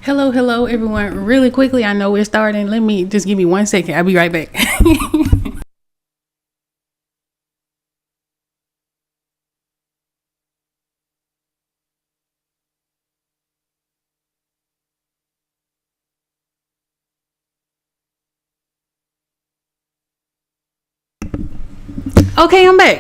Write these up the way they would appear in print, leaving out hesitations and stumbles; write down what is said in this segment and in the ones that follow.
Hello, everyone. Really quickly, I know we're starting. Let me just give me 1 second. I'll be right back. Okay, I'm back.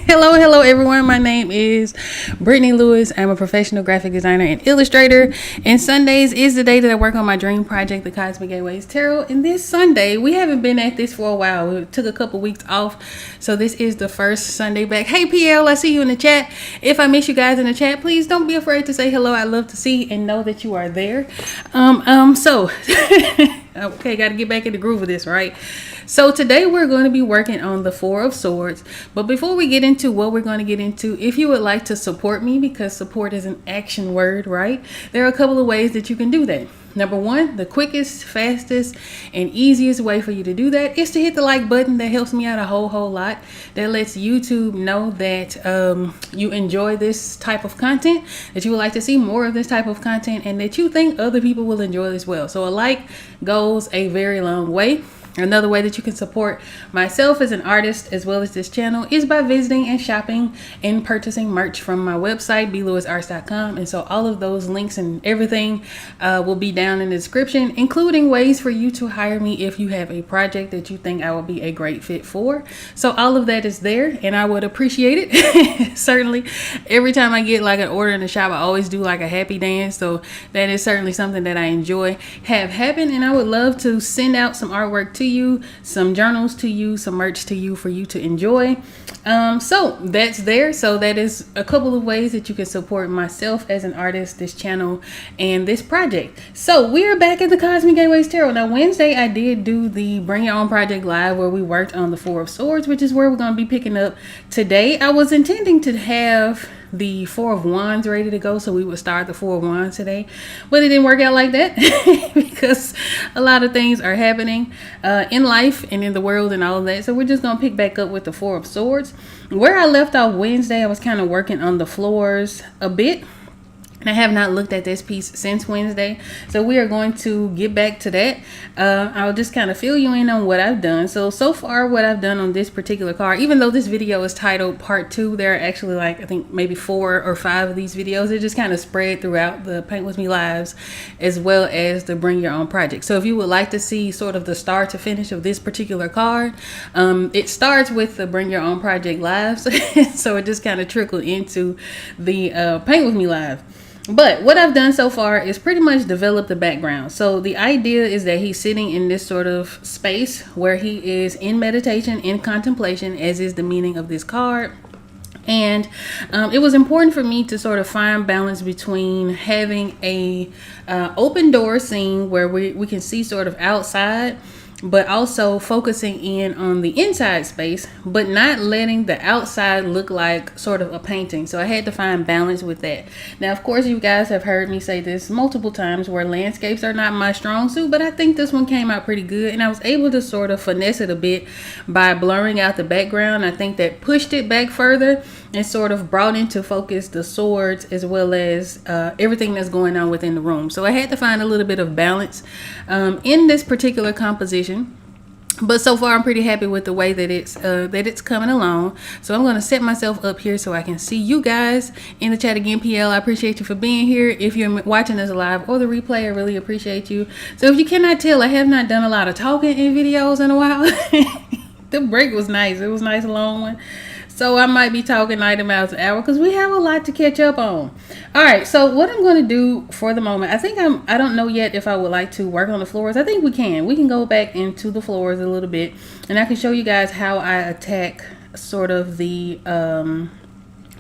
Hello, everyone. My name is Brittany Lewis. I'm a professional graphic designer and illustrator. And Sundays is the day that I work on my dream project, the Cosmic Gateways Tarot. And this Sunday, we haven't been at this for a while. We took a couple weeks off, so this is the first Sunday back. Hey, PL, I see you in the chat. If I miss you guys in the chat, please don't be afraid to say hello. I love to see and know that you are there. So okay, got to get back in the groove of this, right? So today we're going to be working on the Four of Swords. But before we get into what we're going to get into, if you would like to support me, because support is an action word, right? There are a couple of ways that you can do that. Number one, the quickest, fastest, and easiest way for you to do that is to hit the like button. That helps me out a whole lot. That lets YouTube know that you enjoy this type of content, that you would like to see more of this type of content, and that you think other people will enjoy as well. So a like goes a very long way. Another way that you can support myself as an artist as well as this channel is by visiting and shopping and purchasing merch from my website, blewisarts.com. And so all of those links and everything will be down in the description, including ways for you to hire me if you have a project that you think I will be a great fit for. So all of that is there, and I would appreciate it. Certainly, every time I get like an order in the shop, I always do like a happy dance. So that is certainly something that I enjoy have happen, and I would love to send out some artwork to you, some journals to you, some merch to you for you to enjoy. So that's there. So that is a couple of ways that you can support myself as an artist, this channel, and this project. So we're back at the Cosmic Gateways Tarot. Now Wednesday I did do the Bring Your Own Project live where we worked on the Four of Swords, which is where we're going to be picking up today. I was intending to have the Four of Wands ready to go, so we would start the Four of Wands today, but it didn't work out like that because a lot of things are happening in life and in the world and all of that. So we're just gonna pick back up with the Four of Swords. Where I left off Wednesday, I was kind of working on the floors a bit, and I have not looked at this piece since Wednesday, so we are going to get back to that. I'll just kind of fill you in on what I've done. So far what I've done on this particular card, even though this video is titled part 2, there are actually like I think maybe 4 or 5 of these videos. They're just kind of spread throughout the Paint With Me lives as well as the Bring Your Own Project. So if you would like to see sort of the start to finish of this particular card, it starts with the Bring Your Own Project lives. So it just kind of trickled into the Paint With Me live. But what I've done so far is pretty much develop the background. So the idea is that he's sitting in this sort of space where he is in meditation, in contemplation, as is the meaning of this card. And it was important for me to sort of find balance between having a open door scene where we can see sort of outside, but also focusing in on the inside space, but not letting the outside look like sort of a painting. So I had to find balance with that. Now, of course, you guys have heard me say this multiple times where landscapes are not my strong suit, but I think this one came out pretty good, and I was able to sort of finesse it a bit by blurring out the background. I think that pushed it back further and sort of brought into focus the swords as well as everything that's going on within the room. So I had to find a little bit of balance in this particular composition. But so far I'm pretty happy with the way that it's coming along. So I'm going to set myself up here so I can see you guys in the chat again. PL, I appreciate you for being here. If you're watching this live or the replay, I really appreciate you. So if you cannot tell, I have not done a lot of talking in videos in a while. The break was nice. It was a nice long one. So I might be talking 90 miles an hour because we have a lot to catch up on. All right, so what I'm going to do for the moment, I don't know yet if I would like to work on the floors. I think we can go back into the floors a little bit, and I can show you guys how I attack sort of the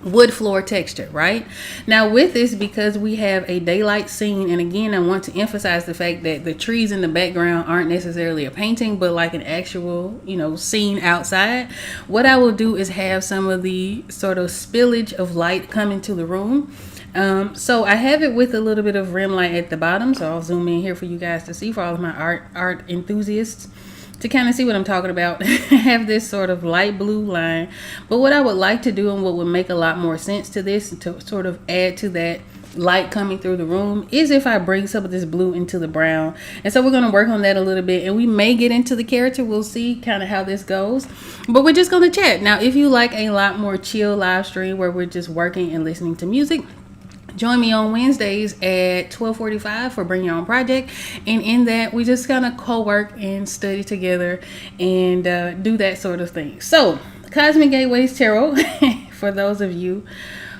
wood floor texture. Right now with this, because we have a daylight scene, and again I want to emphasize the fact that the trees in the background aren't necessarily a painting but like an actual scene outside. What I will do is have some of the sort of spillage of light come into the room. So I have it with a little bit of rim light at the bottom, so I'll zoom in here for you guys to see, for all of my art enthusiasts to kind of see what I'm talking about. I have this sort of light blue line, but what I would like to do and what would make a lot more sense to this, to sort of add to that light coming through the room is if I bring some of this blue into the brown. And so we're going to work on that a little bit, and we may get into the character. We'll see kind of how this goes, but we're just going to chat. Now, if you like a lot more chill live stream where we're just working and listening to music, join me on Wednesdays at 12:45 for Bring Your Own Project. And in that, we just kind of co-work and study together and do that sort of thing. So, Cosmic Gateways Tarot, for those of you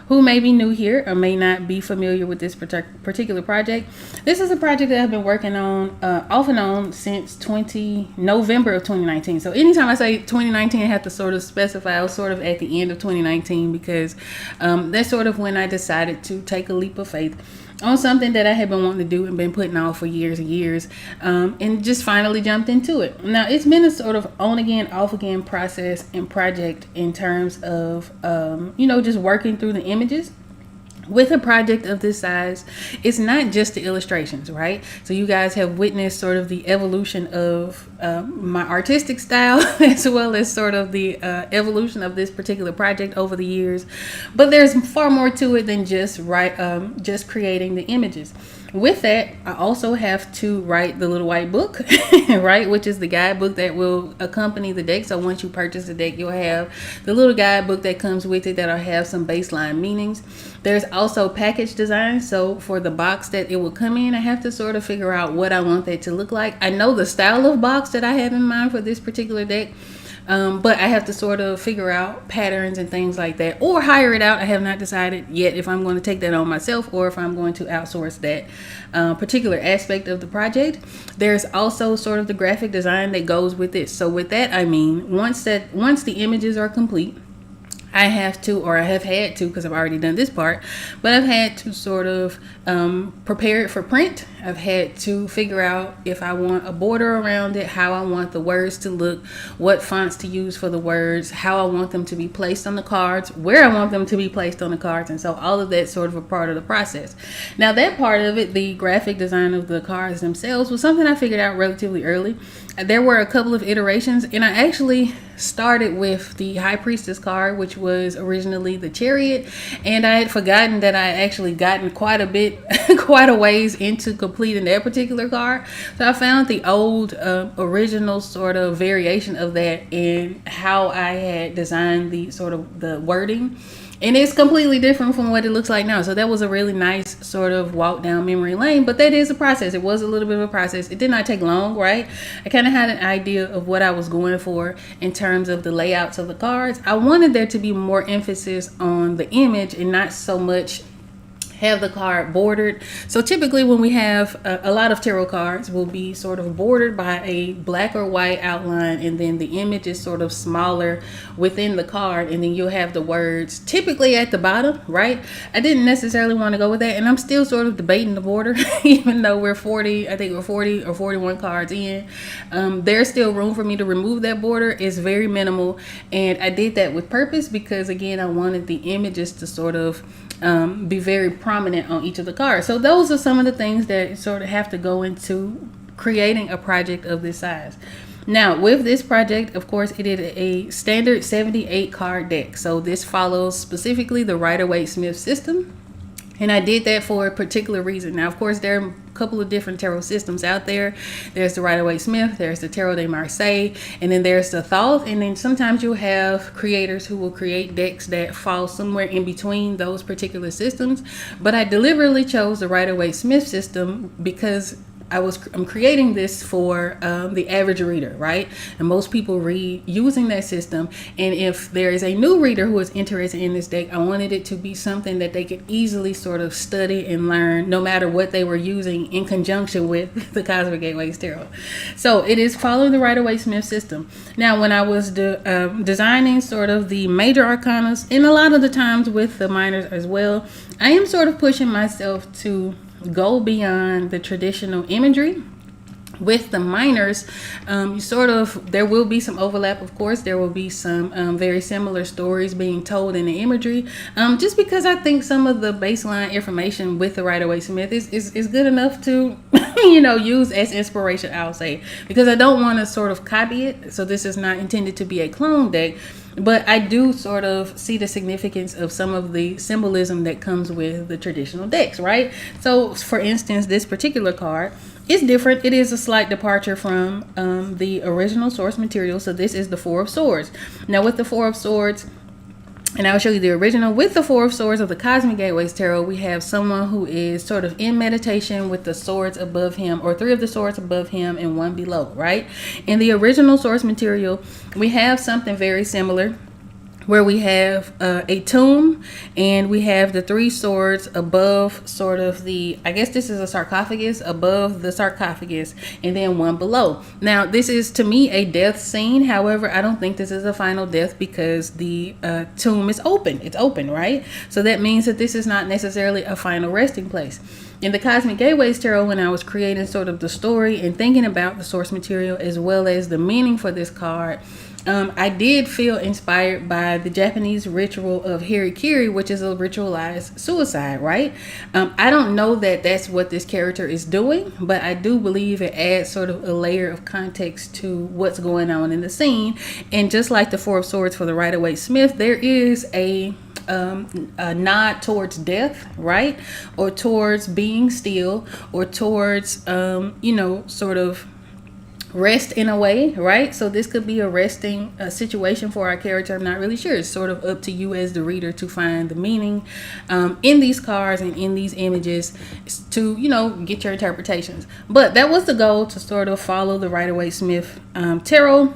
who may be new here or may not be familiar with this particular project. This is a project that I've been working on off and on since November of 2019. So anytime I say 2019, I have to sort of specify I was sort of at the end of 2019 because that's sort of when I decided to take a leap of faith on something that I had been wanting to do and been putting off for years and years, and just finally jumped into it. Now, it's been a sort of on again, off again process and project in terms of, just working through the images. With a project of this size, it's not just the illustrations, right? So you guys have witnessed sort of the evolution of my artistic style as well as sort of the evolution of this particular project over the years. But there's far more to it than just creating the images. With that, I also have to write the little white book, right, which is the guidebook that will accompany the deck. So once you purchase the deck, you'll have the little guidebook that comes with it that'll have some baseline meanings. There's also package design. So for the box that it will come in, I have to sort of figure out what I want that to look like. I know the style of box that I have in mind for this particular deck. But I have to sort of figure out patterns and things like that, or hire it out. I have not decided yet if I'm going to take that on myself or if I'm going to outsource that particular aspect of the project. There's also sort of the graphic design that goes with it. So with that, I mean, once the images are complete, I have to, or I have had to, because I've already done this part, but I've had to sort of prepare it for print. I've had to figure out if I want a border around it, how I want the words to look, what fonts to use for the words, how I want them to be placed on the cards, where I want them to be placed on the cards. And so all of that's sort of a part of the process. Now that part of it, the graphic design of the cards themselves, was something I figured out relatively early. There were a couple of iterations, and I actually started with the High Priestess card, which was originally the Chariot, and I had forgotten that I had actually gotten quite a ways into completing that particular card. So I found the old original sort of variation of that and how I had designed the sort of the wording. And it's completely different from what it looks like now. So that was a really nice sort of walk down memory lane. But that is a process. It was a little bit of a process. It did not take long, right? I kind of had an idea of what I was going for in terms of the layouts of the cards. I wanted there to be more emphasis on the image and not so much have the card bordered. So typically when we have a lot of tarot cards will be sort of bordered by a black or white outline, and then the image is sort of smaller within the card, and then you'll have the words typically at the bottom, right? I didn't necessarily want to go with that, and I'm still sort of debating the border even though we're 40 or 41 cards in. There's still room for me to remove that border. It's very minimal, and I did that with purpose because again, I wanted the images to sort of be very prominent on each of the cards. So those are some of the things that sort of have to go into creating a project of this size. Now with this project, of course, it is a standard 78 card deck. So this follows specifically the Rider-Waite-Smith system. And I did that for a particular reason. Now, of course, there are a couple of different tarot systems out there. There's the Rider-Waite-Smith, there's the Tarot de Marseille, and then there's the Thoth. And then sometimes you'll have creators who will create decks that fall somewhere in between those particular systems. But I deliberately chose the Rider-Waite-Smith system because I'm creating this for the average reader, right? And most people read using that system. And if there is a new reader who is interested in this deck, I wanted it to be something that they could easily sort of study and learn no matter what they were using in conjunction with the Cosmic Gateways Tarot. So it is following the Rider-Waite-Smith system. Now, when I was designing sort of the major arcanas, and a lot of the times with the minors as well, I am sort of pushing myself to go beyond the traditional imagery. With the minors, there will be some overlap. Of course, there will be some very similar stories being told in the imagery, just because I think some of the baseline information with the Rider-Waite-Smith is good enough to use as inspiration, I'll say, because I don't want to sort of copy it. So this is not intended to be a clone deck. but I do sort of see the significance of some of the symbolism that comes with the traditional decks, right? So, for instance, this particular card is different. It is a slight departure from the original source material. So this is the Four of Swords. Now, with the Four of Swords, and I'll show you the original. With the Four of Swords of the Cosmic Gateways Tarot, we have someone who is sort of in meditation with the swords above him, or three of the swords above him and one below, right? In the original source material, we have something very similar, where we have a tomb, and we have the three swords above sort of the, I guess this is a sarcophagus, above the sarcophagus, and then one below. Now, this is to me a death scene. However, I don't think this is a final death because the tomb is open. It's open, right? So that means that this is not necessarily a final resting place. In the Cosmic Gateways Tarot, when I was creating sort of the story and thinking about the source material as well as the meaning for this card, I did feel inspired by the Japanese ritual of harikiri, which is a ritualized suicide, right? I don't know that that's what this character is doing, but I do believe it adds sort of a layer of context to what's going on in the scene. And just like the Four of Swords for the Rider-Waite-Smith, there is a nod towards death, right? Or towards being still, or towards, sort of rest in a way, right? So this could be a resting situation for our character. I'm not really sure. It's sort of up to you as the reader to find the meaning in these cards and in these images to, get your interpretations. But that was the goal, to sort of follow the Rider-Waite-Smith tarot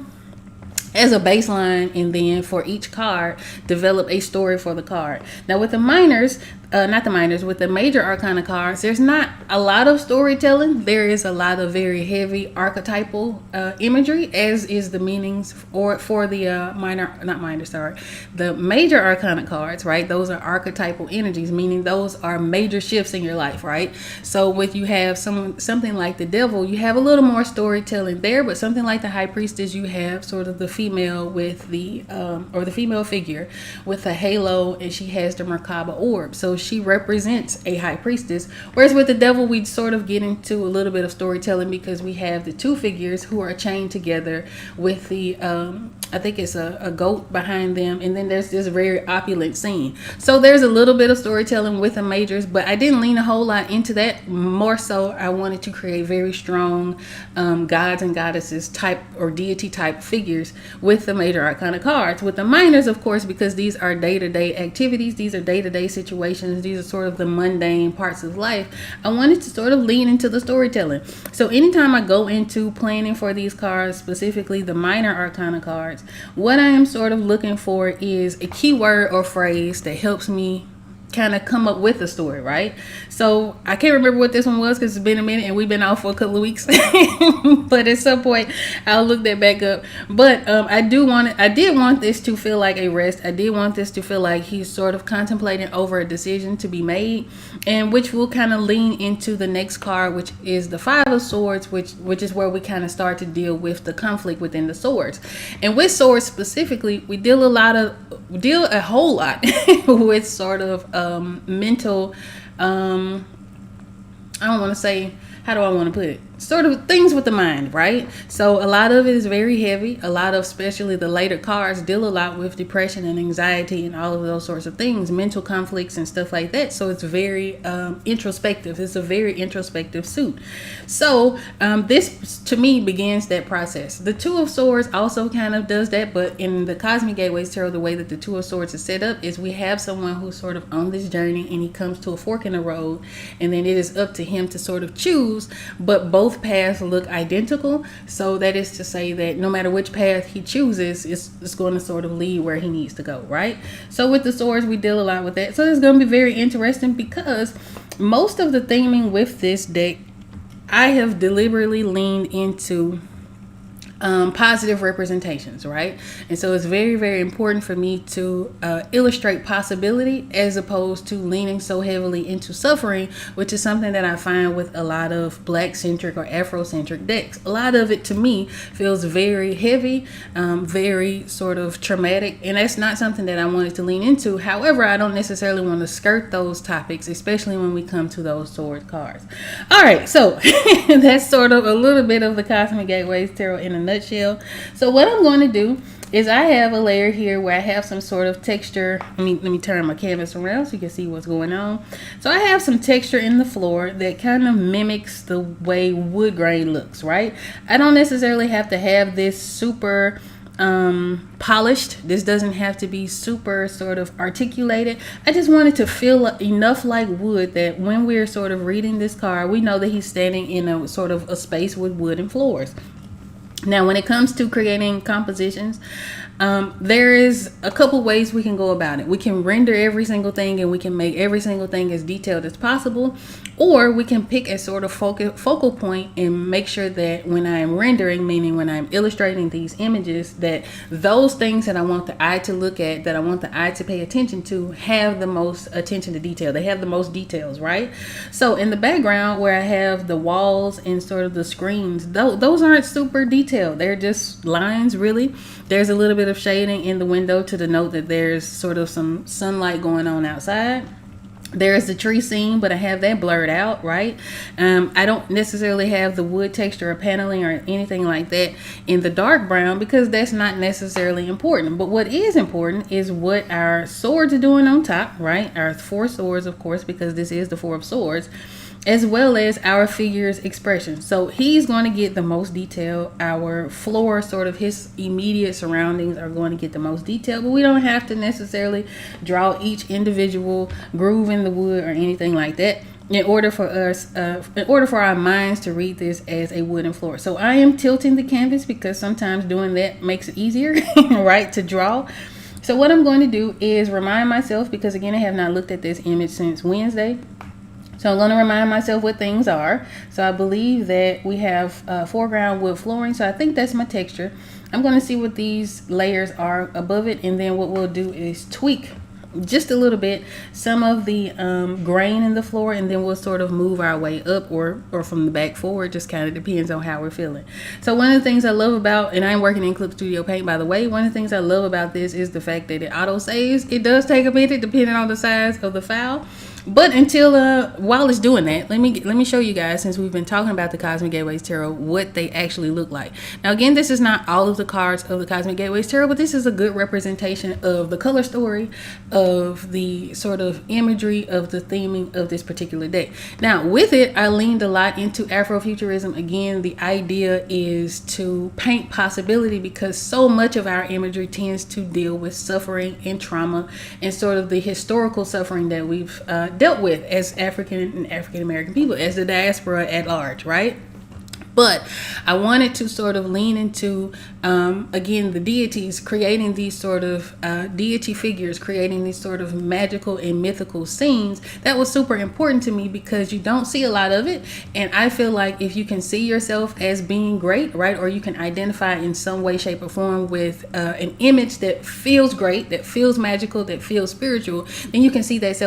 as a baseline, and then for each card develop a story for the card. Now with the minors, with the major arcana cards, there's not a lot of storytelling. There is a lot of very heavy archetypal imagery, as is the meanings for the the major arcana cards, right? Those are archetypal energies, meaning those are major shifts in your life, right? So with you have something like the Devil, you have a little more storytelling there, but something like the High Priestess, you have sort of the female with the or the female figure with a halo, and she has the Merkaba orb. So she represents a high priestess, whereas with the Devil, we sort of get into a little bit of storytelling because we have the two figures who are chained together with the I think it's a goat behind them, and then there's this very opulent scene. So there's a little bit of storytelling with the majors, but I didn't lean a whole lot into that. More so, I wanted to create very strong gods and goddesses type or deity type figures with the major arcana cards. With the minors, of course, because these are day-to-day activities, these are day-to-day situations, these are sort of the mundane parts of life, I wanted to sort of lean into the storytelling. So anytime I go into planning for these cards, specifically the minor arcana cards, what I am sort of looking for is a keyword or phrase that helps me kind of come up with a story, right? So I can't remember what this one was because it's been a minute and we've been out for a couple of weeks. But at some point I'll look that back up. But I did want this to feel like a rest. I did want this to feel like he's sort of contemplating over a decision to be made, and which will kind of lean into the next card, which is the Five of Swords, which is where we kind of start to deal with the conflict within the swords. And with swords specifically, we deal a whole lot with sort of mental, I don't want to say, how do I want to put it? Sort of things with the mind, right? So a lot of it is very heavy. A lot of, especially the later cards, deal a lot with depression and anxiety and all of those sorts of things, mental conflicts and stuff like that. So it's very introspective. It's a very introspective suit. So this, to me, begins that process. The Two of Swords also kind of does that, but in the Cosmic Gateways Tarot, the way that the Two of Swords is set up is we have someone who's sort of on this journey, and he comes to a fork in the road, and then it is up to him to sort of choose, but both paths look identical. So that is to say that no matter which path he chooses, it's going to sort of lead where he needs to go, right? So with the swords, we deal a lot with that. So it's going to be very interesting because most of the theming with this deck, I have deliberately leaned into positive representations, right? And so it's very, very important for me to illustrate possibility as opposed to leaning so heavily into suffering, which is something that I find with a lot of Black-centric or Afrocentric decks. A lot of it, to me, feels very heavy, very sort of traumatic, and that's not something that I wanted to lean into. However, I don't necessarily want to skirt those topics, especially when we come to those sword cards. All right, so that's sort of a little bit of the Cosmic Gateways Tarot in a nutshell. nutshell. So what I'm going to do is I have a layer here where I have some sort of texture. Let me turn my canvas around so you can see what's going on. So I have some texture in the floor that kind of mimics the way wood grain looks, right? I don't necessarily have to have this super polished. This doesn't have to be super sort of articulated. I just wanted to feel enough like wood that when we're sort of reading this card, we know that he's standing in a sort of a space with wooden floors. Now, when it comes to creating compositions, there is a couple ways we can go about it. We can render every single thing and we can make every single thing as detailed as possible, or we can pick a sort of focal point and make sure that when I'm rendering, meaning when I'm illustrating these images, that those things that I want the eye to look at, that I want the eye to pay attention to, have the most attention to detail. They have the most details, right? So in the background where I have the walls and sort of the screens, those aren't super detailed. They're just lines, really. There's a little bit of shading in the window to denote that there's sort of some sunlight going on outside. There's the tree scene, but I have that blurred out, right? I don't necessarily have the wood texture or paneling or anything like that in the dark brown because that's not necessarily important. But what is important is what our swords are doing on top, right? Our 4 swords, of course, because this is the 4 of swords, as well as our figure's expression. So he's going to get the most detail. Our floor, sort of his immediate surroundings, are going to get the most detail, but we don't have to necessarily draw each individual groove in the wood or anything like that in order for our minds to read this as a wooden floor. So I am tilting the canvas because sometimes doing that makes it easier, right, to draw. So what I'm going to do is remind myself, because again, I have not looked at this image since Wednesday. So I'm going to remind myself what things are. So I believe that we have foreground wood flooring. So I think that's my texture. I'm going to see what these layers are above it. And then what we'll do is tweak just a little bit some of the grain in the floor. And then we'll sort of move our way up or from the back forward. Just kind of depends on how we're feeling. So one of the things I love about, and I'm working in Clip Studio Paint, by the way, one of the things I love about this is the fact that it auto saves. It does take a minute depending on the size of the file. But until while it's doing that, let me show you guys, since we've been talking about the Cosmic Gateways Tarot, what they actually look like. Now again, this is not all of the cards of the Cosmic Gateways Tarot, but this is a good representation of the color story, of the sort of imagery, of the theming of this particular deck. Now with it, I leaned a lot into Afrofuturism. Again, the idea is to paint possibility, because so much of our imagery tends to deal with suffering and trauma and sort of the historical suffering that we've dealt with as African and African American people, as the diaspora at large, right? But I wanted to sort of lean into, again, the deities, creating these sort of deity figures, creating these sort of magical and mythical scenes. That was super important to me because you don't see a lot of it. And I feel like if you can see yourself as being great, right, or you can identify in some way, shape, or form with an image that feels great, that feels magical, that feels spiritual, then you can see that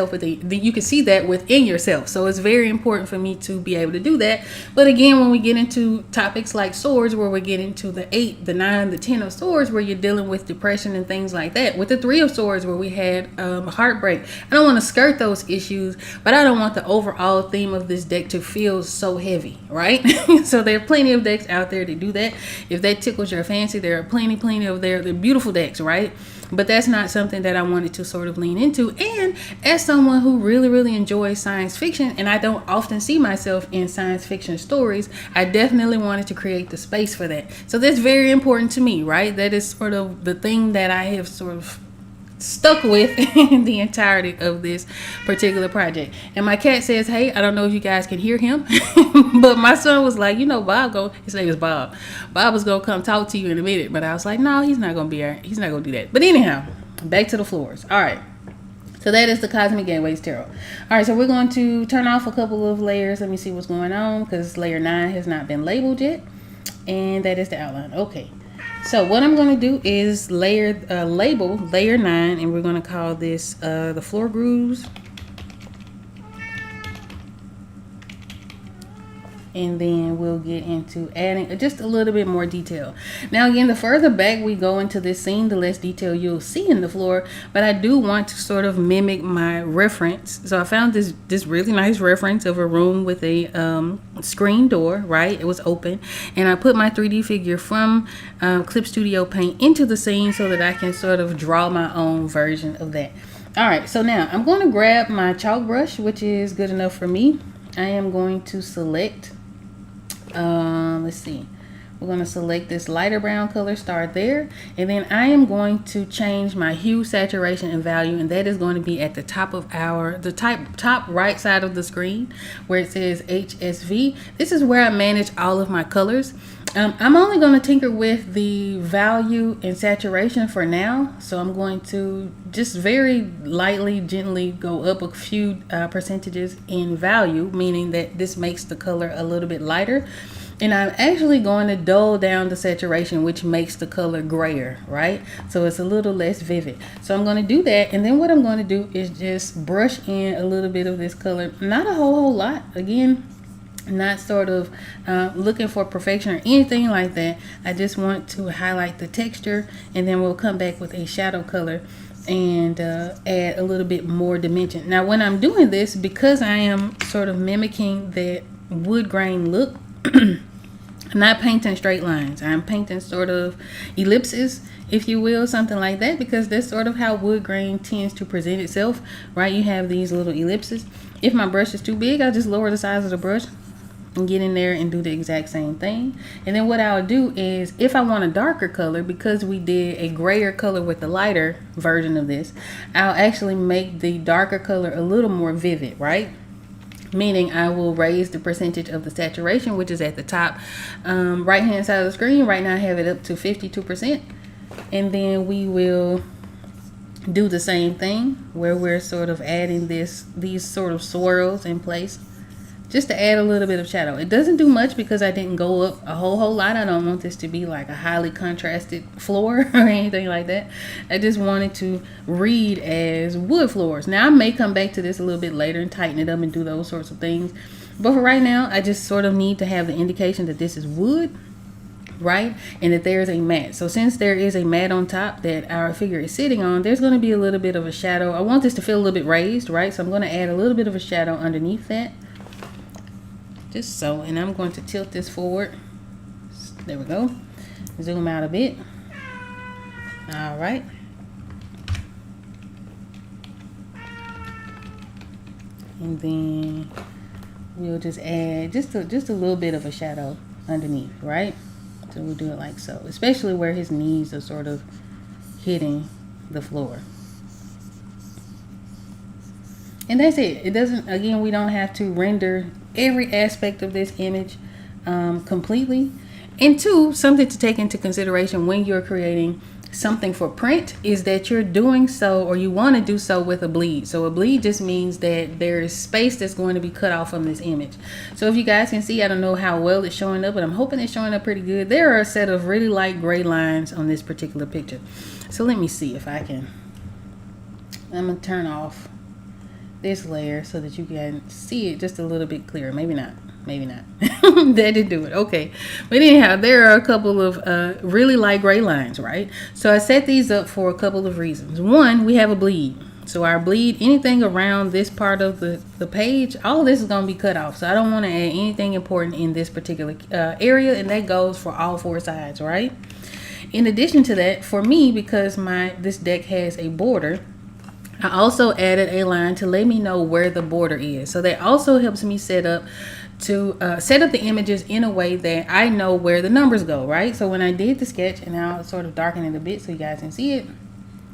you can see that within yourself. So it's very important for me to be able to do that. But again, when we get into topics like swords, where we get into the 8, the 9, the 10 of swords, where you're dealing with depression and things like that, with the 3 of swords, where we had heartbreak, I don't want to skirt those issues, but I don't want the overall theme of this deck to feel so heavy, right? So there are plenty of decks out there to do that. If that tickles your fancy, there are plenty of they're beautiful decks, right? But that's not something that I wanted to sort of lean into. And as someone who really enjoys science fiction, and I don't often see myself in science fiction stories, I definitely wanted to create the space for that. So that's very important to me, right? That is sort of the thing that I have sort of stuck with the entirety of this particular project. And my cat says, hey, I don't know if you guys can hear him, but my son was like, his name is Bob was gonna come talk to you in a minute, but I was like, no, he's not gonna be here, he's not gonna do that. But anyhow, back to the floors. All right, so that is the Cosmic Gateways Tarot. All right, so we're going to turn off a couple of layers. Let me see what's going on, because layer 9 has not been labeled yet, and that is the outline. Okay, so what I'm going to do is label layer 9, and we're going to call this the floor grooves. and then we'll get into adding just a little bit more detail. Now again, the further back we go into this scene, the less detail you'll see in the floor, but I do want to sort of mimic my reference. So I found this really nice reference of a room with a screen door, right? It was open, and I put my 3D figure from Clip Studio Paint into the scene so that I can sort of draw my own version of that. All right, so now I'm going to grab my chalk brush, which is good enough for me. I am going to select, let's see, we're going to select this lighter brown color, start there, and then I am going to change my hue, saturation, and value, and that is going to be at the top of top right side of the screen where it says HSV. This is where I manage all of my colors. I'm only going to tinker with the value and saturation for now, so I'm going to just very lightly, gently go up a few percentages in value, meaning that this makes the color a little bit lighter. And I'm actually going to dull down the saturation, which makes the color grayer, right? So it's a little less vivid. So I'm going to do that. And then what I'm going to do is just brush in a little bit of this color. Not a whole lot. Again, not sort of looking for perfection or anything like that. I just want to highlight the texture, and then we'll come back with a shadow color and add a little bit more dimension. Now when I'm doing this, because I am sort of mimicking that wood grain look, I'm not painting straight lines. I'm painting sort of ellipses, if you will, something like that, because that's sort of how wood grain tends to present itself, right? You have these little ellipses. If my brush is too big, I'll just lower the size of the brush and get in there and do the exact same thing. And then what I'll do is, if I want a darker color, because we did a grayer color with the lighter version of this, I'll actually make the darker color a little more vivid, right? Meaning I will raise the percentage of the saturation, which is at the top right hand side of the screen. Right now I have it up to 52%, and then we will do the same thing where we're sort of adding these sort of swirls in place, just to add a little bit of shadow. It doesn't do much because I didn't go up a whole lot. I don't want this to be like a highly contrasted floor or anything like that. I just wanted to read as wood floors. Now I may come back to this a little bit later and tighten it up and do those sorts of things, but for right now I just sort of need to have the indication that this is wood, right? And that there's a mat. So since there is a mat on top that our figure is sitting on, there's going to be a little bit of a shadow. I want this to feel a little bit raised, right? So I'm going to add a little bit of a shadow underneath that, just so. And I'm going to tilt this forward. There we go. Zoom out a bit. All right. And then we'll just add just a little bit of a shadow underneath, right? So we'll do it like so, especially where his knees are sort of hitting the floor. And that's it. It doesn't, again, we don't have to render every aspect of this image completely. And two, something to take into consideration when you're creating something for print is that you're doing so, or you want to do so, with a bleed. So a bleed just means that there is space that's going to be cut off from this image. So if you guys can see, I don't know how well it's showing up, but I'm hoping it's showing up pretty good. There are a set of really light gray lines on this particular picture. So let me see if I can, I'm going to turn off this layer so that you can see it just a little bit clearer. Maybe not. That didn't do it. Okay, but anyhow, there are a couple of really light gray lines, right? So I set these up for a couple of reasons. One, we have a bleed. So our bleed, anything around this part of the page, all of this is going to be cut off. So I don't want to add anything important in this particular area, and that goes for all four sides, right? In addition to that, for me, because this deck has a border, I also added a line to let me know where the border is. So that also helps me set up the images in a way that I know where the numbers go, right? So when I did the sketch, and I'll sort of darken it a bit so you guys can see it.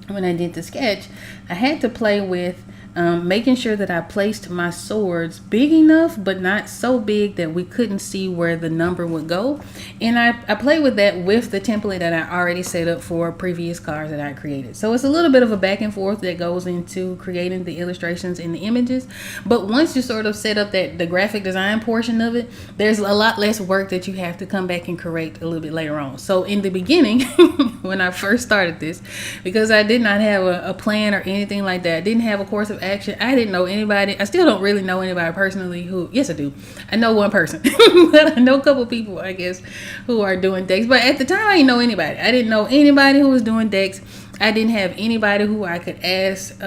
When I did the sketch, I had to play with making sure that I placed my swords big enough, but not so big that we couldn't see where the number would go. And I played with that with the template that I already set up for previous cards that I created. So it's a little bit of a back and forth that goes into creating the illustrations and the images. But once you sort of set up the graphic design portion of it, there's a lot less work that you have to come back and correct a little bit later on. So in the beginning, when I first started this, because I did not have a plan or anything like that, I didn't have a course of of action. I didn't know anybody. I still don't really know anybody personally who, yes, I do. I know one person, but I know a couple people, I guess, who are doing decks. But at the time, I didn't know anybody. I didn't know anybody who was doing decks. I didn't have anybody who I could ask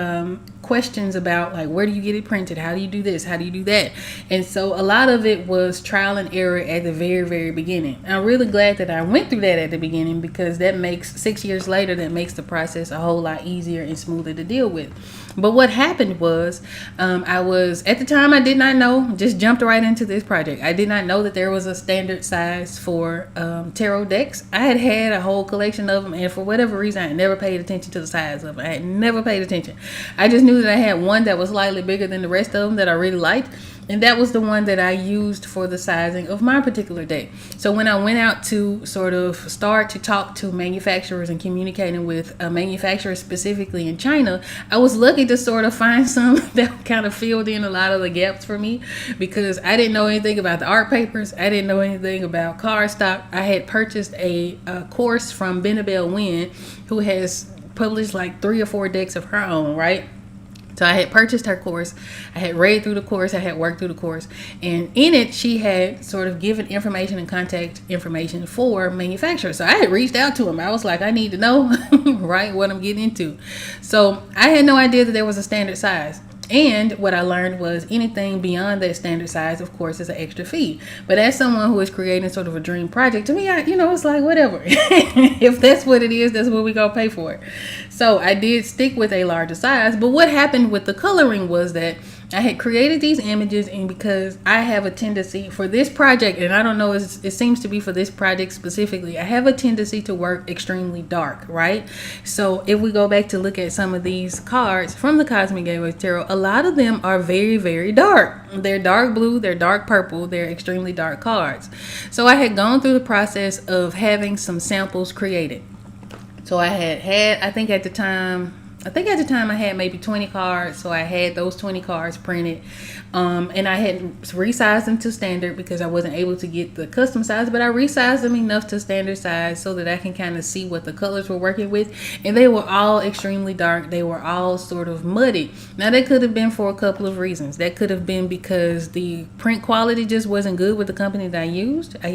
questions about, like, where do you get it printed? How do you do this? How do you do that? And so a lot of it was trial and error at the very, very beginning. I'm really glad that I went through that at the beginning, because that makes 6 years later, that makes the process a whole lot easier and smoother to deal with. But what happened was, I was, at the time, I did not know, just jumped right into this project. I did not know that there was a standard size for tarot decks. I had a whole collection of them, and for whatever reason, I had never paid attention to the size of them. I had never paid attention. I just knew that I had one that was slightly bigger than the rest of them that I really liked. And that was the one that I used for the sizing of my particular deck. So when I went out to sort of start to talk to manufacturers and communicating with manufacturers specifically in China, I was lucky to sort of find some that kind of filled in a lot of the gaps for me, because I didn't know anything about the art papers. I didn't know anything about cardstock. I had purchased a course from Benabel Wynn, who has published like 3 or 4 decks of her own, right? So I had purchased her course. I had read through the course. I had worked through the course. And in it, she had sort of given information and contact information for manufacturers. So I had reached out to them. I was like, I need to know, right, what I'm getting into. So I had no idea that there was a standard size. And what I learned was anything beyond that standard size, of course, is an extra fee. But as someone who is creating sort of a dream project, to me, it's like, whatever. If that's what it is, that's what we gonna pay for it. So I did stick with a larger size. But what happened with the coloring was that I had created these images, and because I have a tendency for this project, and I don't know, it seems to be for this project specifically, I have a tendency to work extremely dark, right? So if we go back to look at some of these cards from the Cosmic Gateways Tarot, a lot of them are very, very dark. They're dark blue, they're dark purple, they're extremely dark cards. So I had gone through the process of having some samples created. So I had I think at the time I had maybe 20 cards. So I had those 20 cards printed. And I had resized them to standard because I wasn't able to get the custom size, but I resized them enough to standard size so that I can kind of see what the colors were working with. And they were all extremely dark. They were all sort of muddy. Now that could have been for a couple of reasons. That could have been because the print quality just wasn't good with the company that I used. I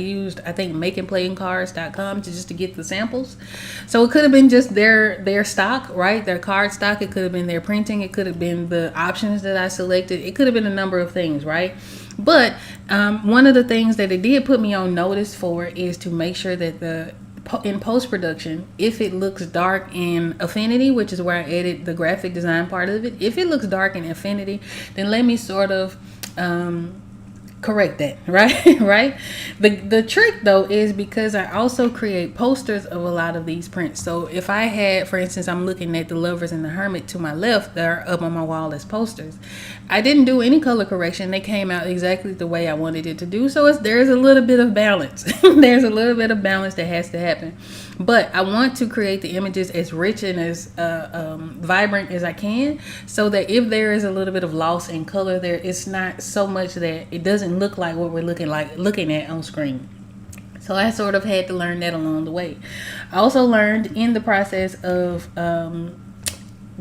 think makeandplayingcards.com just to get the samples. So it could have been just their stock, right? Their card stock. It could have been their printing. It could have been the options that I selected. It could have been a number of things, right? But one of the things that it did put me on notice for is to make sure that in post-production, if it looks dark in Affinity, which is where I edit the graphic design part of it, if it looks dark in Affinity, then let me sort of correct that, right? Right. The trick though is because I also create posters of a lot of these prints. So if I had, for instance, I'm looking at the Lovers and the Hermit to my left, they're up on my wall as posters. I didn't do any color correction. They came out exactly the way I wanted it to do. So there's a little bit of balance. There's a little bit of balance that has to happen. But I want to create the images as rich and as vibrant as I can, so that if there is a little bit of loss in color there, it's not so much that it doesn't look like what we're looking at on screen. So I sort of had to learn that along the way. I also learned in the process of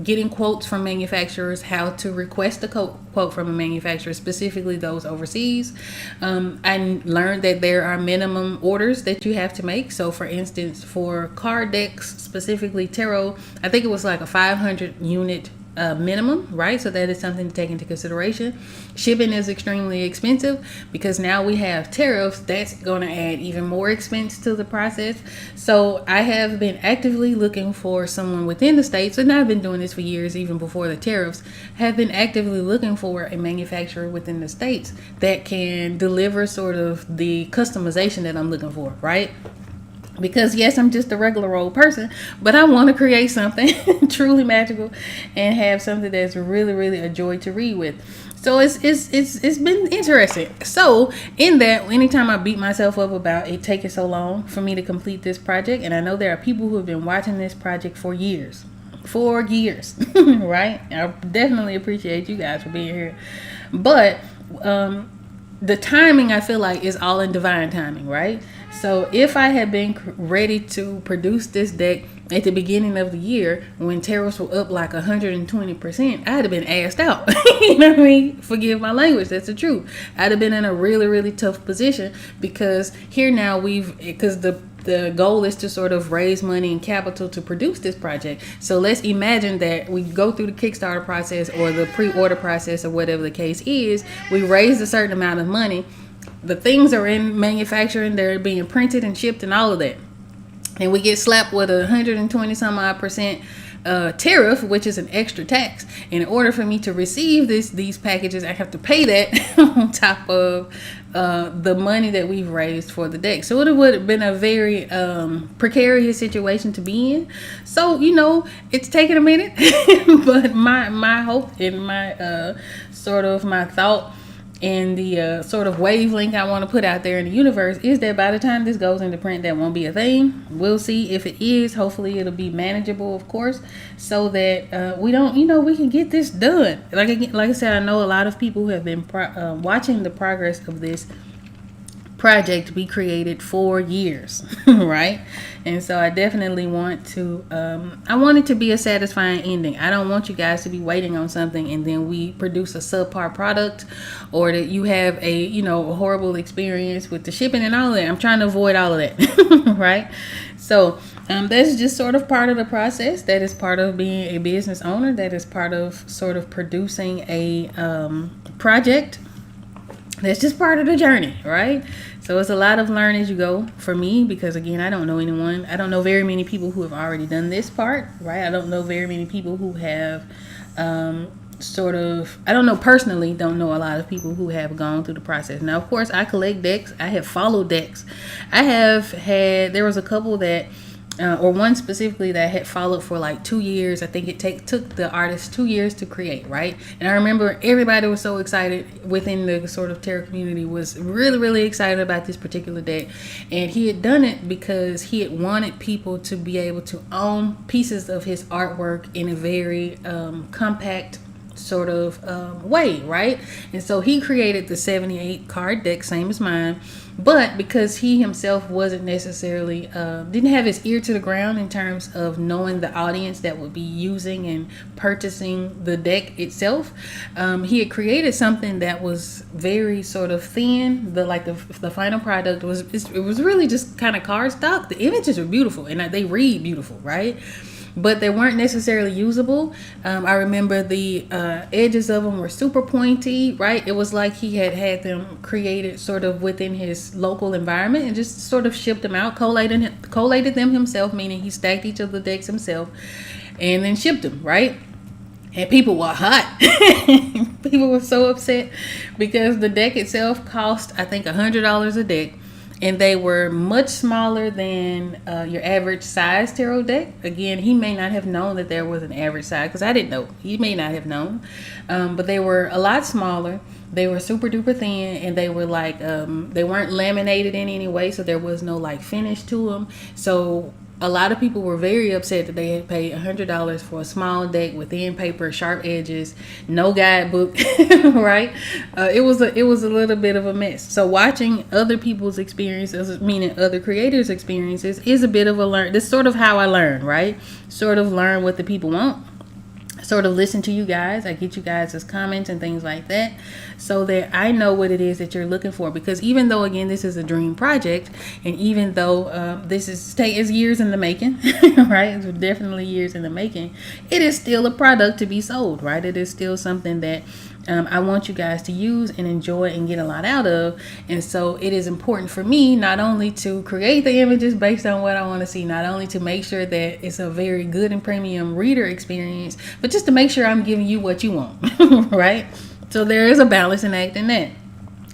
getting quotes from manufacturers, how to request a quote from a manufacturer, specifically those overseas. I learned that there are minimum orders that you have to make. So for instance, for card decks, specifically tarot, I think it was like a 500 unit minimum, right? So that is something to take into consideration. Shipping is extremely expensive because now we have tariffs. That's going to add even more expense to the process. So I have been actively looking for someone within the States, and I've been doing this for years, even before the tariffs, have been actively looking for a manufacturer within the States that can deliver sort of the customization that I'm looking for, right? Because yes, I'm just a regular old person, but I want to create something truly magical and have something that's really, really a joy to read with. So it's been interesting. So in that, anytime I beat myself up about it taking so long for me to complete this project, and I know there are people who have been watching this project for years, right? I definitely appreciate you guys for being here. But the timing, I feel like, is all in divine timing, right? So if I had been ready to produce this deck at the beginning of the year when tariffs were up like 120%, I'd have been assed out. You know what I mean? Forgive my language, that's the truth. I'd have been in a really, really tough position, because here now because the goal is to sort of raise money and capital to produce this project. So let's imagine that we go through the Kickstarter process or the pre-order process or whatever the case is. We raise a certain amount of money. The things are in manufacturing, they're being printed and shipped and all of that. And we get slapped with 120 some odd percent tariff, which is an extra tax. In order for me to receive these packages, I have to pay that on top of the money that we've raised for the deck. So it would have been a very precarious situation to be in. So, you know, it's taken a minute, but my hope and my sort of my thought and the sort of wavelength I want to put out there in the universe is that by the time this goes into print, that won't be a thing. We'll see. If it is, hopefully it'll be manageable, of course, so that we don't, you know, we can get this done. Like I said, I know a lot of people who have been watching the progress of this project be created for years, right? And so I definitely want to I want it to be a satisfying ending. I don't want you guys to be waiting on something and then we produce a subpar product, or that you have a, you know, a horrible experience with the shipping and all that. I'm trying to avoid all of that. Right? So that's just sort of part of the process. That is part of being a business owner. That is part of sort of producing a project. That's just part of the journey, right? So it's a lot of learn as you go for me, because again, I don't know anyone. I don't know very many people who have already done this part, right? I don't know very many people who have I don't know personally, don't know a lot of people who have gone through the process. Now, of course, I collect decks. I have followed decks. There was a couple that or one specifically that I had followed for like 2 years. I think it took the artist 2 years to create, right? And I remember everybody was so excited within the sort of tarot community, was really, really excited about this particular deck. And he had done it because he had wanted people to be able to own pieces of his artwork in a very compact sort of way, right? And so he created the 78 card deck, same as mine. But because he himself wasn't necessarily, didn't have his ear to the ground in terms of knowing the audience that would be using and purchasing the deck itself, he had created something that was very sort of thin. The final product was really just kind of cardstock. The images are beautiful and they read beautiful, right? But they weren't necessarily usable. I remember the edges of them were super pointy, right? It was like he had them created sort of within his local environment and just sort of shipped them out, collated them himself, meaning he stacked each of the decks himself and then shipped them, right? And people were hot. People were so upset because the deck itself cost, I think, $100 a deck. And they were much smaller than your average size tarot deck. Again, he may not have known that there was an average size, because I didn't know. He may not have known. But they were a lot smaller. They were super duper thin, and they were like, they weren't laminated in any way, so there was no like finish to them. So a lot of people were very upset that they had paid $100 for a small deck with thin paper, sharp edges, no guidebook, right? It was a little bit of a mess. So watching other people's experiences, meaning other creators' experiences, is a bit of a learn. This is sort of how I learn, right? Sort of learn what the people want. Sort of listen to you guys. I get you guys' comments and things like that, so that I know what it is that you're looking for. Because even though, again, this is a dream project, and even though this is years in the making, right? It's definitely years in the making. It is still a product to be sold, right? It is still something that I want you guys to use and enjoy and get a lot out of. And so it is important for me not only to create the images based on what I want to see, not only to make sure that it's a very good and premium reader experience, but just to make sure I'm giving you what you want, right? So there is a balancing act in that.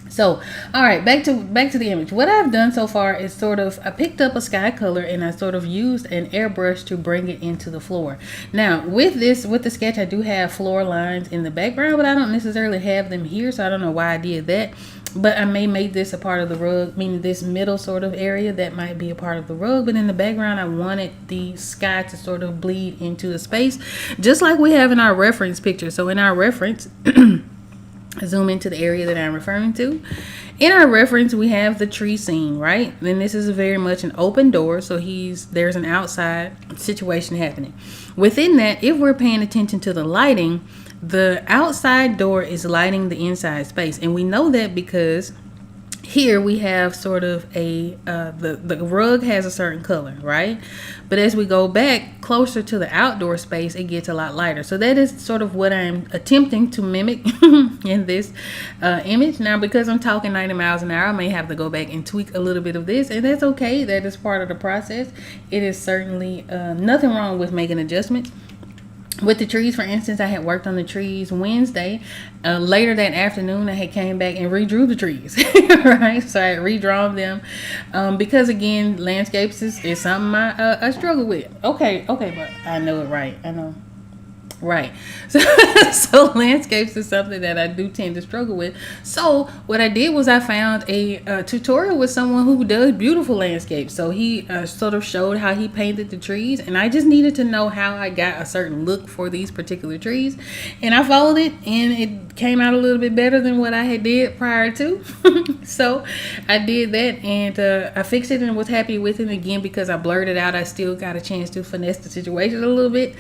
So, all right, back to the image. What I've done so far is sort of, I picked up a sky color and I sort of used an airbrush to bring it into the floor. Now, with the sketch, I do have floor lines in the background, but I don't necessarily have them here, so I don't know why I did that. But I may make this a part of the rug, meaning this middle sort of area, that might be a part of the rug. But in the background, I wanted the sky to sort of bleed into the space, just like we have in our reference picture. So in our reference, zoom into the area that I'm referring to, In our reference, we have the tree scene, right? Then this is very much an open door, so there's an outside situation happening. Within that, if we're paying attention to the lighting, the outside door is lighting the inside space, and we know that because here we have sort of the rug has a certain color, right? But as we go back closer to the outdoor space, it gets a lot lighter. So that is sort of what I'm attempting to mimic in this image. Now, because I'm talking 90 miles an hour, I may have to go back and tweak a little bit of this, and that's okay. That is part of the process. It is certainly nothing wrong with making adjustments. With the trees, for instance, I had worked on the trees Wednesday. Later that afternoon, I had came back and redrew the trees, right? So I had redrawn them because, again, landscapes is something I struggle with. Okay, but I know it, right? I know. Right. So landscapes is something that I do tend to struggle with. So what I did was I found a tutorial with someone who does beautiful landscapes. So he sort of showed how he painted the trees, and I just needed to know how I got a certain look for these particular trees, and I followed it, and it came out a little bit better than what I had did prior to. So I did that, and I fixed it and was happy with it. Again, because I blurred it out, I still got a chance to finesse the situation a little bit.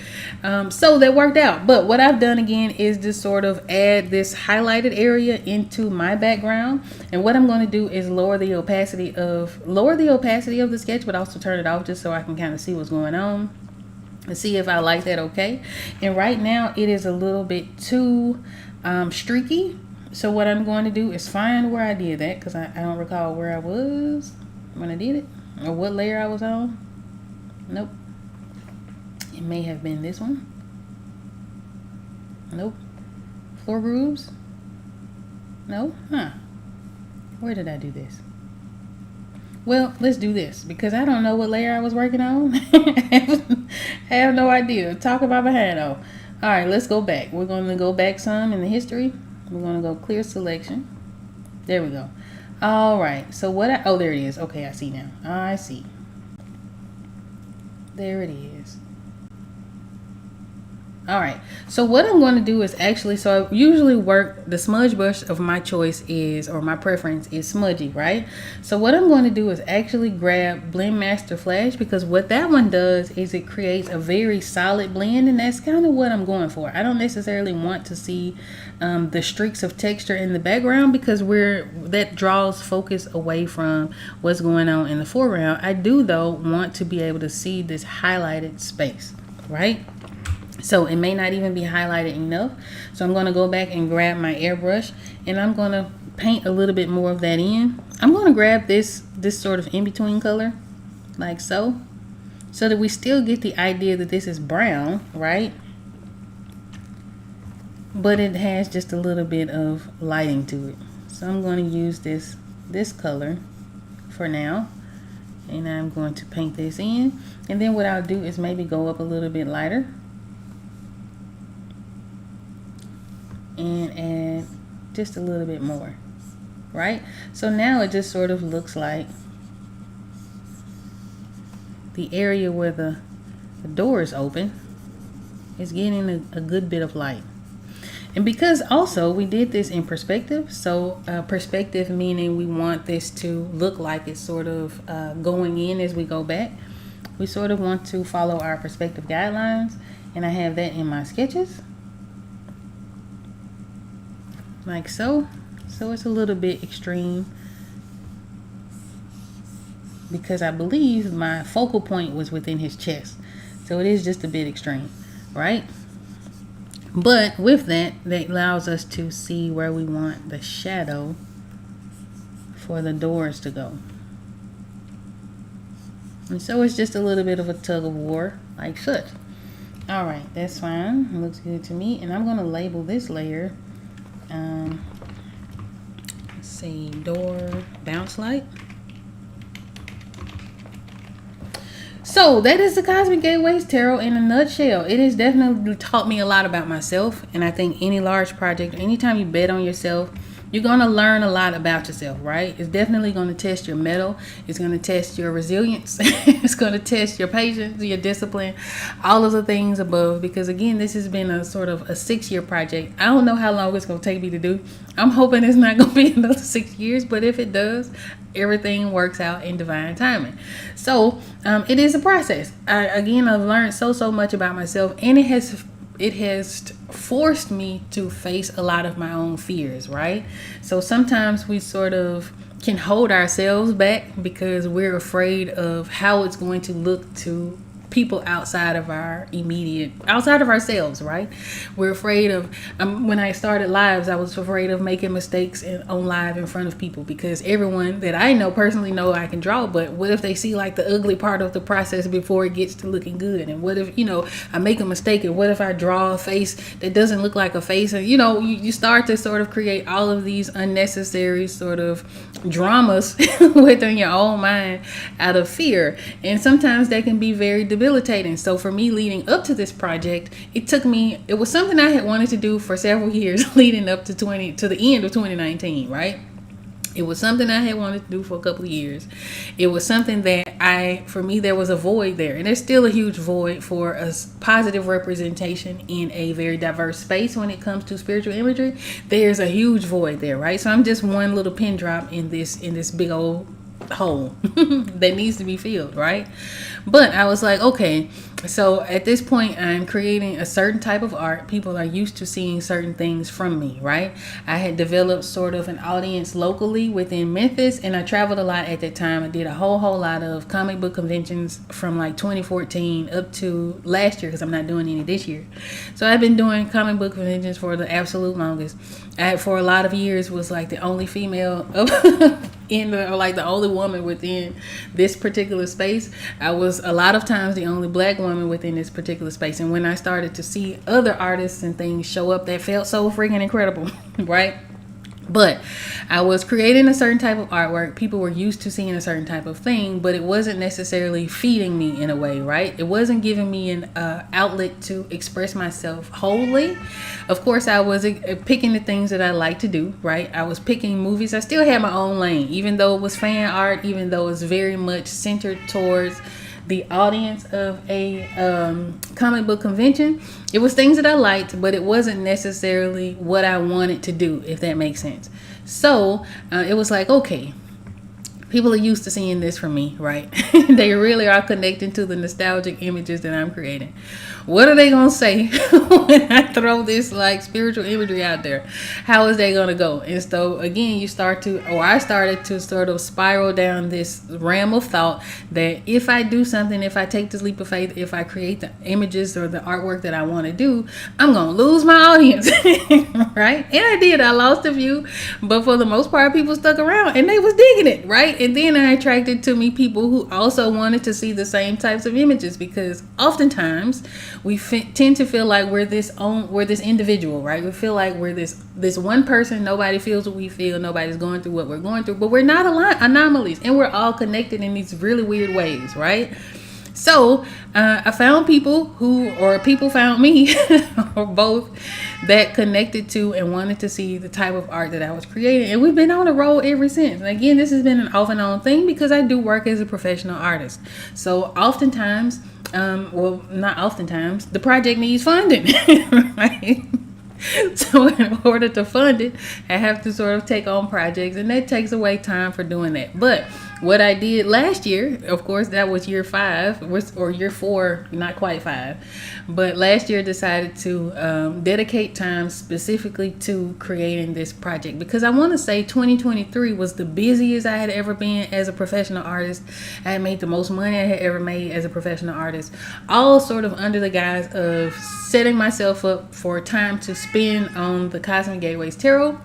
So that worked out. But what I've done again is just sort of add this highlighted area into my background, and what I'm going to do is lower the opacity of the sketch, but also turn it off just so I can kind of see what's going on and see if I like that. Okay. And right now it is a little bit too streaky, so what I'm going to do is find where I did that, because I don't recall where I was when I did it or what layer I was on. Nope, it may have been this one. Nope. Floor grooves? No? Huh. Where did I do this? Well, let's do this, because I don't know what layer I was working on. I have no idea. Talk about behind though. Alright, let's go back. We're going to go back some in the history. We're going to go clear selection. There we go. Alright, so oh, there it is. Okay, I see now. I see. There it is. Alright, so what I'm going to do is so I usually work, the smudge brush of my choice or my preference is smudgy, right? So what I'm going to do is actually grab Blend Master Flash, because what that one does is it creates a very solid blend, and that's kind of what I'm going for. I don't necessarily want to see the streaks of texture in the background, because that draws focus away from what's going on in the foreground. I do, though, want to be able to see this highlighted space, right? So it may not even be highlighted enough. So I'm going to go back and grab my airbrush, and I'm going to paint a little bit more of that in. I'm going to grab this sort of in-between color, like so that we still get the idea that this is brown, right? But it has just a little bit of lighting to it. So I'm going to use this color for now, and I'm going to paint this in. And then what I'll do is maybe go up a little bit lighter and add just a little bit more, right? So now it just sort of looks like the area where the door is open is getting a good bit of light. And because also we did this in perspective, so perspective meaning we want this to look like it's sort of going in as we go back. We sort of want to follow our perspective guidelines, and I have that in my sketches. Like so. So it's a little bit extreme, because I believe my focal point was within his chest. So it is just a bit extreme, right? But with that allows us to see where we want the shadow for the doors to go. And so it's just a little bit of a tug of war, like such. All right, that's fine. It looks good to me. And I'm going to label this layer, let's see, door bounce light. So that is the Cosmic Gateways Tarot in a nutshell. It has definitely taught me a lot about myself, and I think any large project, anytime you bet on yourself, you're going to learn a lot about yourself, right? It's definitely going to test your mettle. It's going to test your resilience. It's going to test your patience, your discipline, all of the things above. Because again, this has been a sort of a 6-year project. I don't know how long it's going to take me to do. I'm hoping it's not going to be another 6 years, but if it does, everything works out in divine timing. So it is a process. I've learned so much about myself, and it has forced me to face a lot of my own fears, right? So sometimes we sort of can hold ourselves back because we're afraid of how it's going to look to people outside of ourselves, right? We're afraid of, when I started lives, I was afraid of making mistakes on live in front of people, because everyone that I know personally know I can draw, but what if they see like the ugly part of the process before it gets to looking good? And what if, I make a mistake, and what if I draw a face that doesn't look like a face? And you start to sort of create all of these unnecessary sort of dramas within your own mind out of fear, and sometimes that can be very debilitating. So for me, leading up to this project, it was something I had wanted to do for several years leading up to the end of 2019, right? It was something I had wanted to do for a couple of years. It was something that for me, there was a void there. And there's still a huge void for a positive representation in a very diverse space when it comes to spiritual imagery. There's a huge void there, right? So I'm just one little pin drop in this big old hole that needs to be filled, right? But I was like, okay, so at this point I'm creating a certain type of art. People are used to seeing certain things from me, right? I had developed sort of an audience locally within Memphis, and I traveled a lot at that time. I did a whole lot of comic book conventions from like 2014 up to last year, because I'm not doing any this year. So I've been doing comic book conventions for the absolute longest. I, for a lot of years, was like the only female the only woman within this particular space. I was a lot of times the only black woman within this particular space. And when I started to see other artists and things show up, that felt so freaking incredible, right? But I was creating a certain type of artwork. People were used to seeing a certain type of thing, but it wasn't necessarily feeding me in a way, right? It wasn't giving me an outlet to express myself wholly. Of course, I was picking the things that I like to do, right? I was picking movies. I still had my own lane, even though it was fan art, even though it's very much centered towards the audience of a comic book convention. It was things that I liked, but it wasn't necessarily what I wanted to do, if that makes sense. So it was like, okay, people are used to seeing this from me, right? They really are connecting to the nostalgic images that I'm creating. What are they going to say when I throw this like spiritual imagery out there? How is that going to go? And so again, I started to sort of spiral down this realm of thought that if I do something, if I take this leap of faith, if I create the images or the artwork that I want to do, I'm going to lose my audience, right? And I did. I lost a few, but for the most part, people stuck around and they was digging it, right? And then I attracted to me people who also wanted to see the same types of images, because oftentimes we tend to feel like we're this individual, right? We feel like we're this one person. Nobody feels what we feel. Nobody's going through what we're going through, but we're not anomalies, and we're all connected in these really weird ways, right? So I found people people found me, or both, that connected to and wanted to see the type of art that I was creating. And we've been on the road ever since. And again, this has been an off and on thing because I do work as a professional artist. So oftentimes, not oftentimes, the project needs funding, right? So in order to fund it, I have to sort of take on projects, and that takes away time for doing that. But what I did last year, of course, that was year 5 or year 4, not quite 5. But last year decided to dedicate time specifically to creating this project, because I want to say 2023 was the busiest I had ever been as a professional artist. I had made the most money I had ever made as a professional artist, all sort of under the guise of setting myself up for time to spend on the Cosmic Gateways Tarot.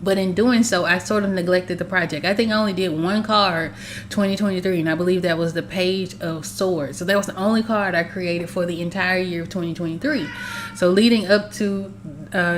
But in doing so, I sort of neglected the project. I think I only did one card 2023, and I believe that was the Page of Swords. So that was the only card I created for the entire year of 2023. So leading up to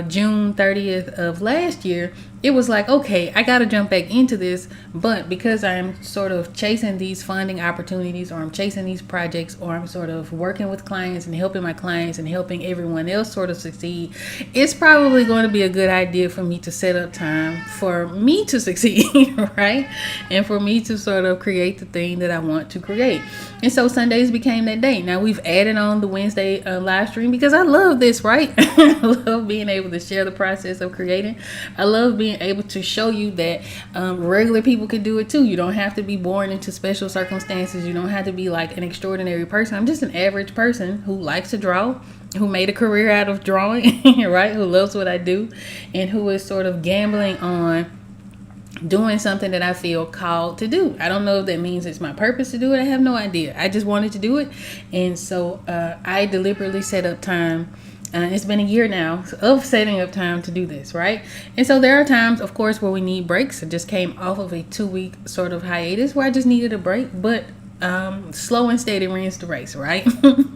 June 30th of last year, it was like, okay, I got to jump back into this. But because I'm sort of chasing these funding opportunities, or I'm chasing these projects, or I'm sort of working with clients and helping my clients and helping everyone else sort of succeed, it's probably going to be a good idea for me to set up time for me to succeed, right? And for me to sort of create the thing that I want to create. And so Sundays became that day. Now we've added on the Wednesday live stream because I love this, right? I love being able to share the process of creating. I love being able to show you that regular people can do it too. You don't have to be born into special circumstances. You don't have to be like an extraordinary person. I'm just an average person who likes to draw, who made a career out of drawing, right? Who loves what I do, and who is sort of gambling on doing something that I feel called to do. I don't know if that means it's my purpose to do it. I have no idea. I just wanted to do it. And so I deliberately set up time. It's been a year now of setting up time to do this, right? And so there are times, of course, where we need breaks. I just came off of a 2-week sort of hiatus where I just needed a break, but slow and steady wins the race, right?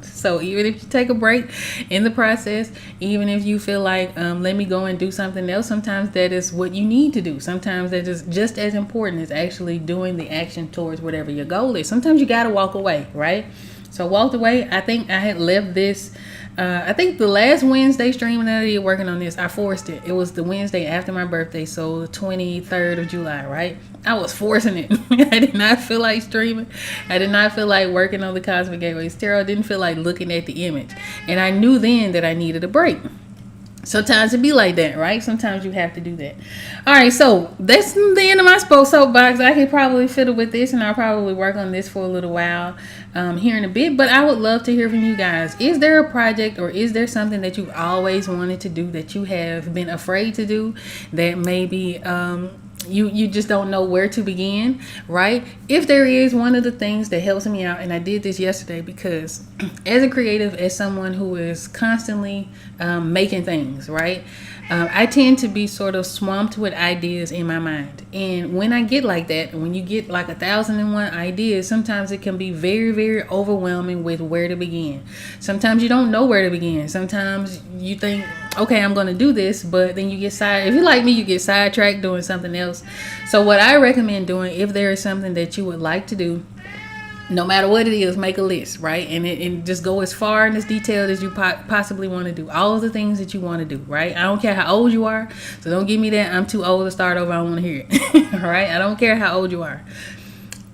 So even if you take a break in the process, even if you feel like let me go and do something else, sometimes that is what you need to do. Sometimes that is just as important as actually doing the action towards whatever your goal is. Sometimes you got to walk away, right? So I walked away. I think I had left this I think the last Wednesday stream that I did working on this, I forced it. It was the Wednesday after my birthday, so the 23rd of July, right? I was forcing it. I did not feel like streaming. I did not feel like working on the Cosmic Gateways Tarot. I didn't feel like looking at the image. And I knew then that I needed a break. Sometimes it be like that, right? Sometimes you have to do that. All right, so that's the end of my soapbox. I could probably fiddle with this, and I'll probably work on this for a little while here in a bit. But I would love to hear from you guys. Is there a project, or is there something that you've always wanted to do that you have been afraid to do, that maybe you just don't know where to begin, right? If there is, one of the things that helps me out, and I did this yesterday because as a creative, as someone who is constantly making things, right? I tend to be sort of swamped with ideas in my mind. And when I get like that, when you get like 1,001 ideas, sometimes it can be very, very overwhelming with where to begin. Sometimes you don't know where to begin. Sometimes you think, okay, I'm going to do this, but then you get if you're like me, you get sidetracked doing something else. So what I recommend doing, if there is something that you would like to do, no matter what it is, make a list, right? And just go as far and as detailed as you possibly want to do. All of the things that you want to do, right? I don't care how old you are. So don't give me that I'm too old to start over. I don't want to hear it. All right? I don't care how old you are.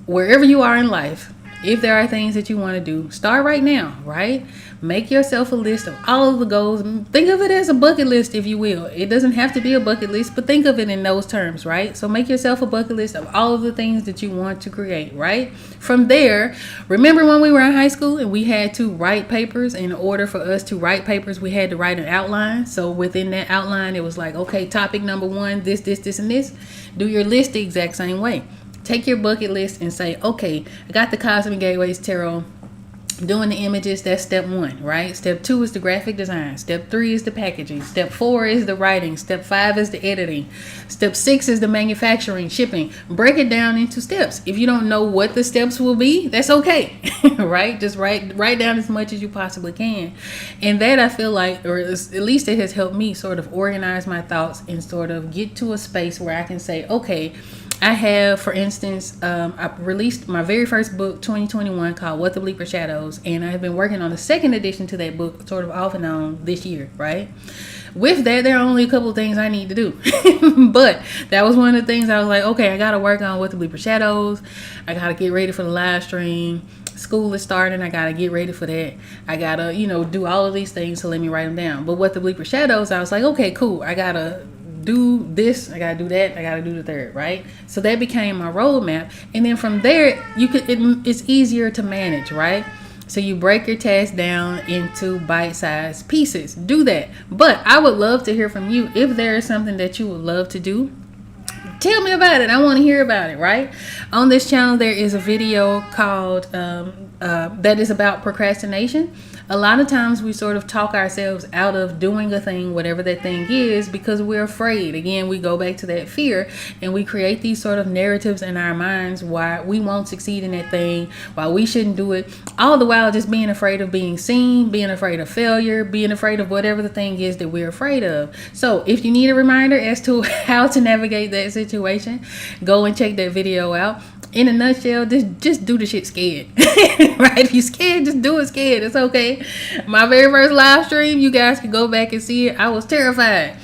Wherever you are in life, if there are things that you want to do, start right now, right? Make yourself a list of all of the goals. Think of it as a bucket list, if you will. It doesn't have to be a bucket list, but think of it in those terms, right? So make yourself a bucket list of all of the things that you want to create, right? From there, remember when we were in high school and we had to write papers? In order for us to write papers, we had to write an outline. So within that outline, it was like, okay, topic number 1, this, and this. Do your list the exact same way. Take your bucket list and say, okay, I got the Cosmic Gateways Tarot. Doing the images, that's step 1, right? Step 2 is the graphic design. Step 3 is the packaging. Step 4 is the writing. Step 5 is the editing. Step 6 is the manufacturing, shipping. Break it down into steps. If you don't know what the steps will be, that's okay, right? Just write down as much as you possibly can. And that, I feel like, or at least it has helped me sort of organize my thoughts and sort of get to a space where I can say, okay, I have, for instance, I released my very first book, 2021, called What the Bleeper Shadows, and I have been working on the second edition to that book, sort of off and on this year, right? With that, there are only a couple of things I need to do, but that was one of the things I was like, okay, I got to work on What the Bleeper Shadows. I got to get ready for the live stream. School is starting. I got to get ready for that. I got to, do all of these things, so let me write them down. But What the Bleeper Shadows, I was like, okay, cool. I got to do this, I gotta do that, I gotta do the third, right? So that became my roadmap, and then from there it's easier to manage, right? So you break your task down into bite-sized pieces. Do that. But I would love to hear from you. If there is something that you would love to do, tell me about it. I want to hear about it, right? On this channel there is a video called that is about procrastination. a lot of times we sort of talk ourselves out of doing a thing, whatever that thing is, because we're afraid. Again, we go back to that fear and we create these sort of narratives in our minds why we won't succeed in that thing, why we shouldn't do it, all the while just being afraid of being seen, being afraid of failure, being afraid of whatever the thing is that we're afraid of. So if you need a reminder as to how to navigate that situation, go and check that video out. In a nutshell, just do the shit scared. Right? If you're scared, just do it scared. It's okay. My very first live stream, you guys can go back and see it. I was terrified.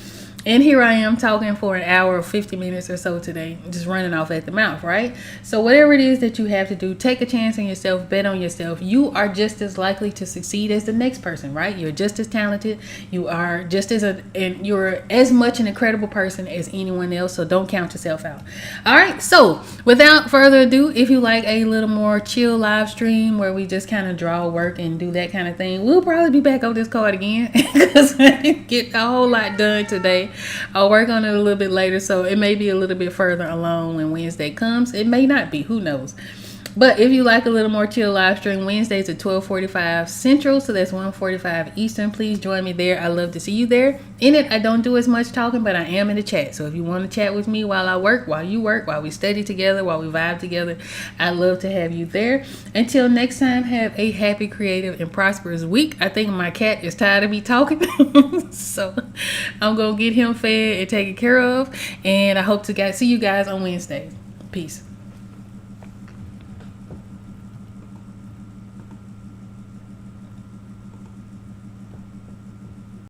And here I am talking for an hour or 50 minutes or so today, just running off at the mouth, right? So whatever it is that you have to do, take a chance on yourself, bet on yourself. You are just as likely to succeed as the next person, right? You're just as talented. You are just and you're as much an incredible person as anyone else. So don't count yourself out. All right. So without further ado, if you like a little more chill live stream where we just kind of draw work and do that kind of thing, we'll probably be back on this card again because I didn't get a whole lot done today. I'll work on it a little bit later, so it may be a little bit further along when Wednesday comes. It may not be, who knows. But if you like a little more chill live stream, Wednesdays at 12:45 Central, so that's 1:45 Eastern, please join me there. I love to see you there. In it, I don't do as much talking, but I am in the chat. So if you want to chat with me while I work, while you work, while we study together, while we vibe together, I'd love to have you there. Until next time, have a happy, creative, and prosperous week. I think my cat is tired of me talking, so I'm going to get him fed and taken care of, and I hope to see you guys on Wednesday. Peace.